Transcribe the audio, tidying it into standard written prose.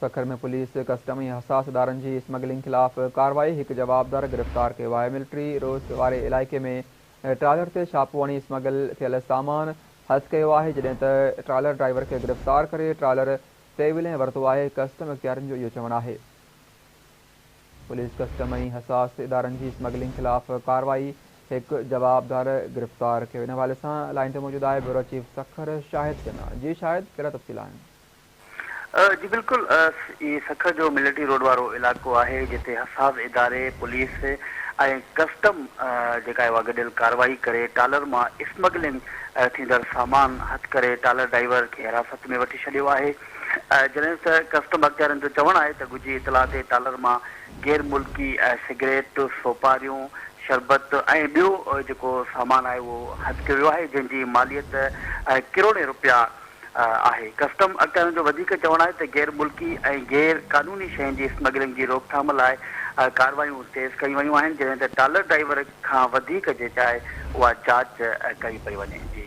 सखर में police custom ऐं हसास इदारनि जी स्मगलिंग ख़िलाफ़ कार्रवाई। हिकु जवाबदार गिरफ़्तार कयो आहे। मिलिट्री रोज़ वारे इलाइक़े में ट्रालर ते छापो हणी स्मगल थियल सामान हथ कयो आहे, जॾहिं त ट्रालर ड्राइवर खे गिरफ़्तार करे ट्रालर तहवील वरितो आहे। कस्टम इख़्तियारनि जो इहो चवणु आहे। पुलिस कस्टम ऐं हसास इदारनि जी स्मगलिंग ख़िलाफ़ कार्रवाई। हिकु जवाबदार गिरफ़्तार कयो। इन हवाले सां लाइन ते मौजूदु आहे ब्यूरो चीफ सखर शाहिद चन्ना। जी शाहिद, कहिड़ा तफ़सील आहिनि? जी बिल्कुल, ये सखर जो मिलिट्री रोड वारो इलाक़ो आहे जिते हसास इदारे पुलिस ऐं कस्टम जेका आहे गॾियल कार्रवाई करे टालर मां स्मगलिंग थींदड़ सामान हथ करे टालर ड्राइवर खे हिरासत में वठी छॾियो आहे। जॾहिं त कस्टम अख़्तियारनि जो चवणु आहे त ॻुझी इतला ते टालर मां गैर मुल्की सिगरेट, सोपारियूं, शरबत ऐं ॿियो जेको सामान आहे उहो हथ कयो आहे, जंहिंजी मालियत करोड़े रुपया आहे। कस्टम अख़्तियारनि जो वधीक चवणु आहे त गैर मुल्की ऐं गैर क़ानूनी शयुनि जी स्मगलिंग जी रोकथाम लाइ कार्रवायूं तेज़ कयूं वयूं आहिनि, जॾहिं त टालर ड्राइवर खां वधीक जेका आहे उहा जांच कई पई वञे। जी